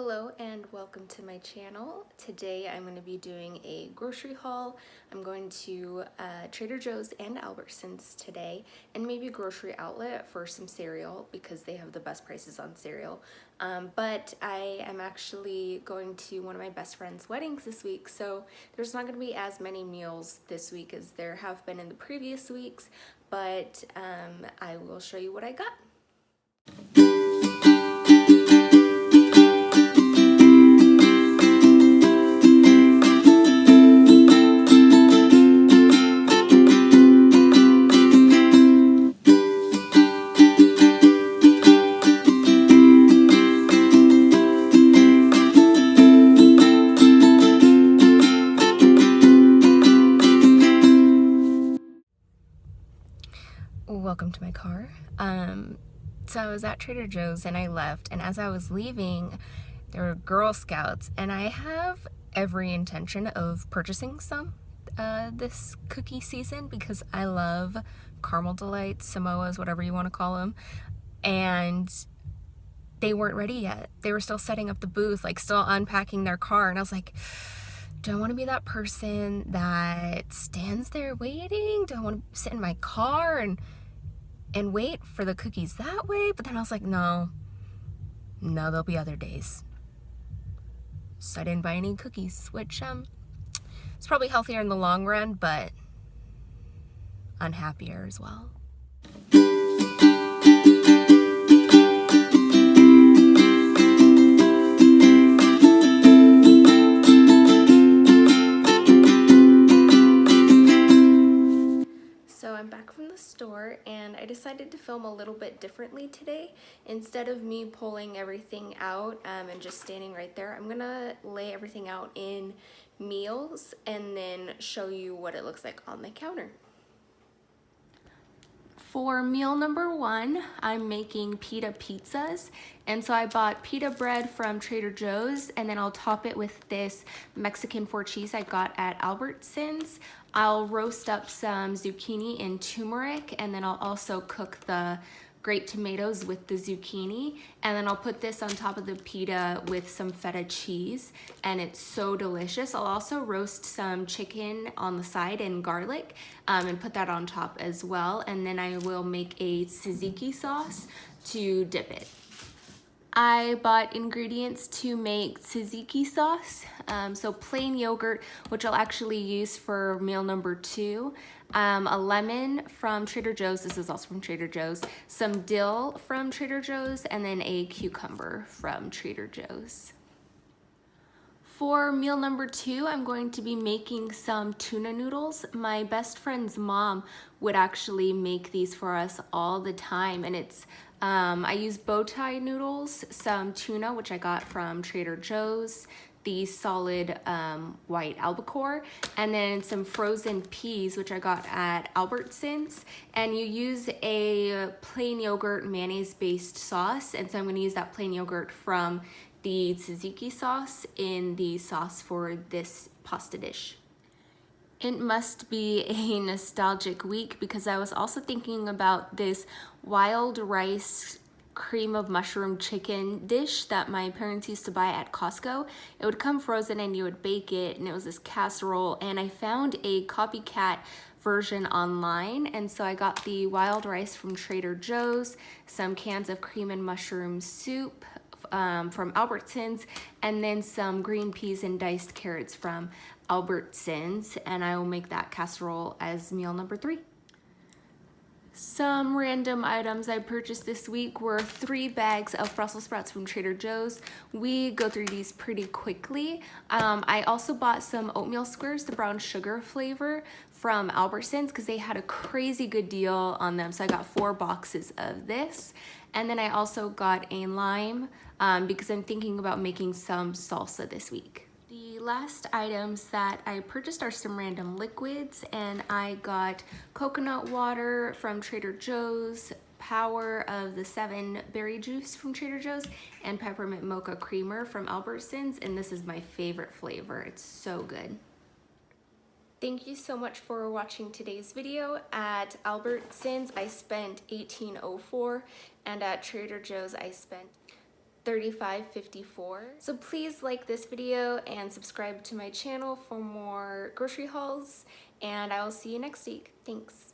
Hello and welcome to my channel. Today I'm going to be doing a grocery haul. I'm going to Trader Joe's and Albertsons today, and maybe a grocery outlet for some cereal because they have the best prices on cereal. But I am actually going to one of my best friend's weddings this week, so there's not going to be as many meals this week as there have been in the previous weeks, but I will show you what I got. Welcome to my car. So I was at Trader Joe's and I left, and as I was leaving there were Girl Scouts, and I have every intention of purchasing some this cookie season because I love caramel delights, Samoas, whatever you want to call them, and they weren't ready yet. They were still setting up the booth, like still unpacking their car, and I was like, do I want to be that person that stands there waiting? Do I want to sit in my car and wait for the cookies that way? But then I was like, no, there'll be other days. So I didn't buy any cookies, which it's probably healthier in the long run, but unhappier as well. So I'm back from the store, and I decided to film a little bit differently today. Instead of me pulling everything out and just standing right there, I'm gonna lay everything out in meals and then show you what it looks like on the counter. For meal number one, I'm making pita pizzas, and so I bought pita bread from Trader Joe's, and then I'll top it with this Mexican 4 cheese I got at Albertsons. I'll roast up some zucchini and turmeric, and then I'll also cook the grape tomatoes with the zucchini, and then I'll put this on top of the pita with some feta cheese, and it's so delicious. I'll also roast some chicken on the side and garlic and put that on top as well, and then I will make a tzatziki sauce to dip it. I bought ingredients to make tzatziki sauce, so plain yogurt, which I'll actually use for meal number two, a lemon from Trader Joe's, this is also from Trader Joe's, some dill from Trader Joe's, and then a cucumber from Trader Joe's. For meal number two, I'm going to be making some tuna noodles. My best friend's mom would actually make these for us all the time, and it's I use bow tie noodles, some tuna, which I got from Trader Joe's, the solid white albacore, and then some frozen peas, which I got at Albertsons. And you use a plain yogurt mayonnaise based sauce, and so I'm going to use that plain yogurt from the tzatziki sauce in the sauce for this pasta dish. It must be a nostalgic week because I was also thinking about this wild rice cream of mushroom chicken dish that my parents used to buy at Costco. It would come frozen and you would bake it, and it was this casserole, and I found a copycat version online, and so I got the wild rice from Trader Joe's, some cans of cream and mushroom soup from Albertsons, and then some green peas and diced carrots from Albertsons, and I will make that casserole as meal number three. Some random items I purchased this week were 3 bags of Brussels sprouts from Trader Joe's. We go through these pretty quickly. I also bought some oatmeal squares, the brown sugar flavor, from Albertsons because they had a crazy good deal on them. So I got 4 boxes of this. And then I also got a lime because I'm thinking about making some salsa this week. The last items that I purchased are some random liquids, and I got coconut water from Trader Joe's, Power of the 7 berry juice from Trader Joe's, and peppermint mocha creamer from Albertsons, and this is my favorite flavor. It's so good. Thank you so much for watching today's video. At Albertsons I spent $18.04, and at Trader Joe's I spent $35.54. So please like this video and subscribe to my channel for more grocery hauls, and I will see you next week. Thanks.